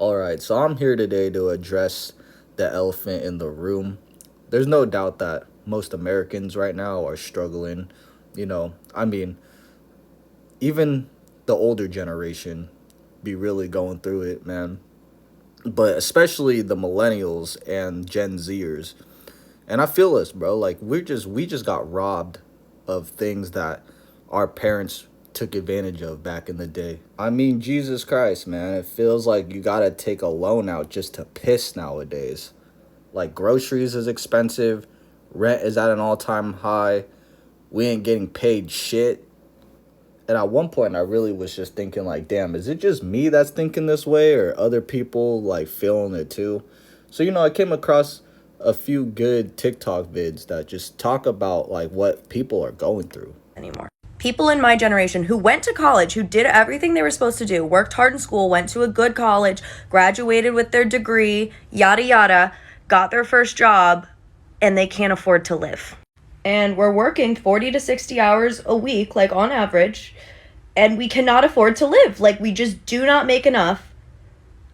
All right, so I'm here today to address the elephant in the room. There's no doubt that most Americans right now are struggling. Even the older generation be really going through it, man. But especially the millennials and Gen Zers. And I feel this, bro. Like we just got robbed of things that our parents took advantage of back in the day. I mean, Jesus Christ, man. It feels like you gotta take a loan out just to piss nowadays. Like groceries is expensive, rent is at an all-time high. We ain't getting paid shit. And at one point I really was just thinking like, damn, is it just me that's thinking this way or other people like feeling it too? So, I came across a few good TikTok vids that just talk about like what people are going through. Anymore. People in my generation who went to college, who did everything they were supposed to do, worked hard in school, went to a good college, graduated with their degree, yada yada, got their first job, and they can't afford to live. And we're working 40 to 60 hours a week, like on average, and we cannot afford to live. Like, we just do not make enough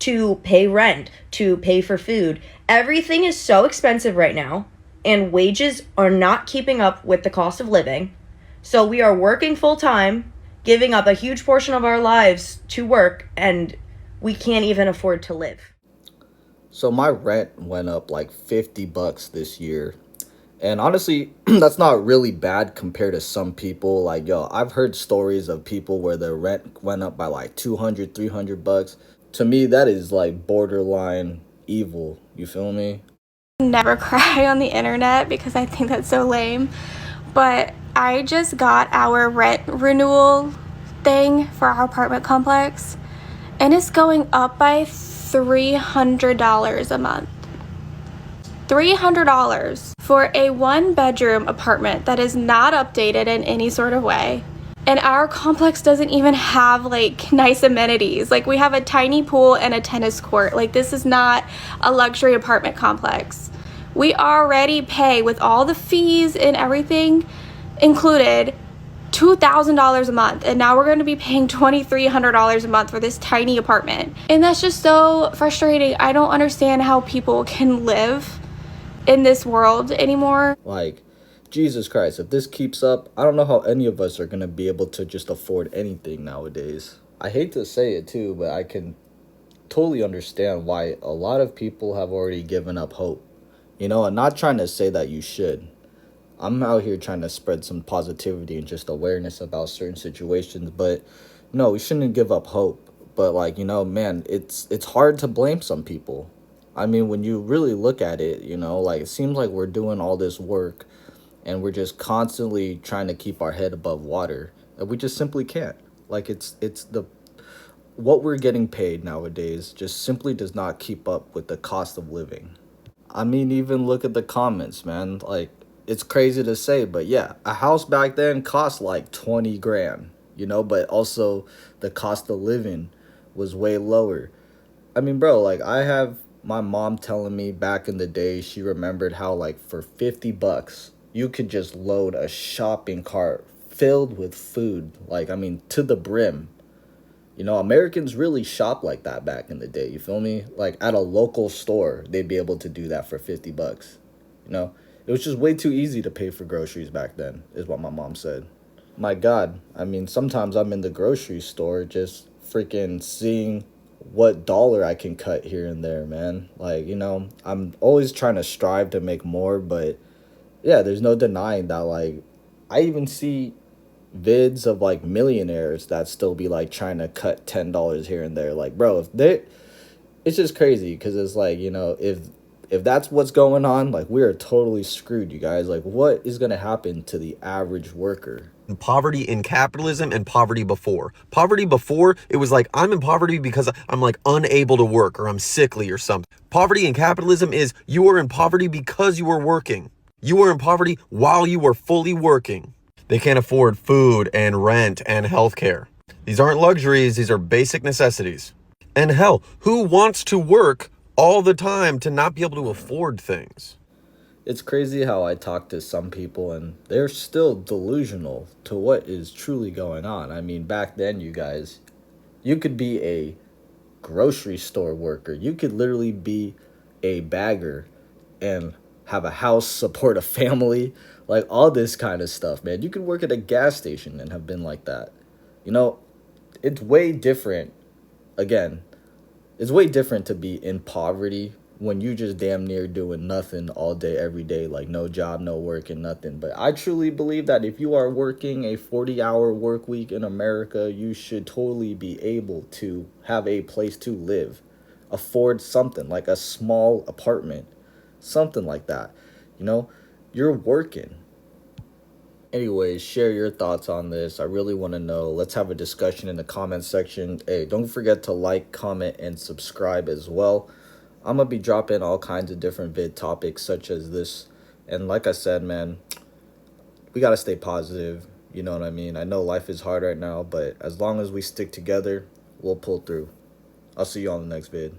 to pay rent, to pay for food. Everything is so expensive right now, and wages are not keeping up with the cost of living. So we are working full time, giving up a huge portion of our lives to work, and we can't even afford to live. So my rent went up like $50 this year. And honestly, that's not really bad compared to some people. Like, yo, I've heard stories of people where their rent went up by like 200, $300. To me, that is like borderline evil. You feel me? Never cry on the internet because I think that's so lame. But I just got our rent renewal thing for our apartment complex, and it's going up by $300 a month. $300 for a one-bedroom apartment that is not updated in any sort of way. And our complex doesn't even have like nice amenities. Like, we have a tiny pool and a tennis court. Like, this is not a luxury apartment complex. We already pay, with all the fees and everything included, $2,000 a month, and now we're going to be paying $2,300 a month for this tiny apartment. And that's just so frustrating. I don't understand how people can live in this world anymore. Like, Jesus Christ, if this keeps up, I don't know how any of us are going to be able to just afford anything nowadays. I hate to say it too, but I can totally understand why a lot of people have already given up hope. I'm not trying to say that you should. I'm out here trying to spread some positivity and just awareness about certain situations, but no, we shouldn't give up hope. But like, man, it's hard to blame some people. I mean, when you really look at it, like it seems like we're doing all this work and we're just constantly trying to keep our head above water. And we just simply can't. Like, it's the what we're getting paid nowadays just simply does not keep up with the cost of living. I mean, even look at the comments, man. Like, it's crazy to say, but yeah, a house back then cost like 20 grand, but also the cost of living was way lower. I mean, bro, like I have my mom telling me back in the day, she remembered how like for $50, you could just load a shopping cart filled with food. Like, I mean, to the brim. Americans really shop like that back in the day. You feel me? Like at a local store, they'd be able to do that for $50. It was just way too easy to pay for groceries back then, is what my mom said. My God, I mean, sometimes I'm in the grocery store just freaking seeing what dollar I can cut here and there, man. Like, I'm always trying to strive to make more, but yeah, there's no denying that, like, I even see vids of like millionaires that still be like trying to cut $10 here and there. Like, bro, if they it's just crazy because it's like, if that's what's going on, like we are totally screwed, you guys. Like, what is going to happen to the average worker? Poverty in capitalism and poverty before. Poverty before, it was like, I'm in poverty because I'm like unable to work or I'm sickly or something. Poverty in capitalism is you are in poverty because you are working. You are in poverty while you are fully working. They can't afford food and rent and healthcare. These aren't luxuries, these are basic necessities. And hell, who wants to work all the time to not be able to afford things? It's crazy how I talk to some people and they're still delusional to what is truly going on. I mean, back then, you guys, you could be a grocery store worker. You could literally be a bagger and have a house, support a family, like all this kind of stuff, man. You could work at a gas station and have been like that. You know, it's way different. Again, it's way different to be in poverty when you just damn near doing nothing all day, every day, like no job, no work, and nothing. But I truly believe that if you are working a 40-hour work week in America, you should totally be able to have a place to live, afford something like a small apartment, something like that. You know, you're working. Anyways, share your thoughts on this. I really want to know. Let's have a discussion in the comment section. Hey, don't forget to like, comment, and subscribe as well. I'm going to be dropping all kinds of different vid topics such as this. And like I said, man, we got to stay positive. You know what I mean? I know life is hard right now, but as long as we stick together, we'll pull through. I'll see you on the next vid.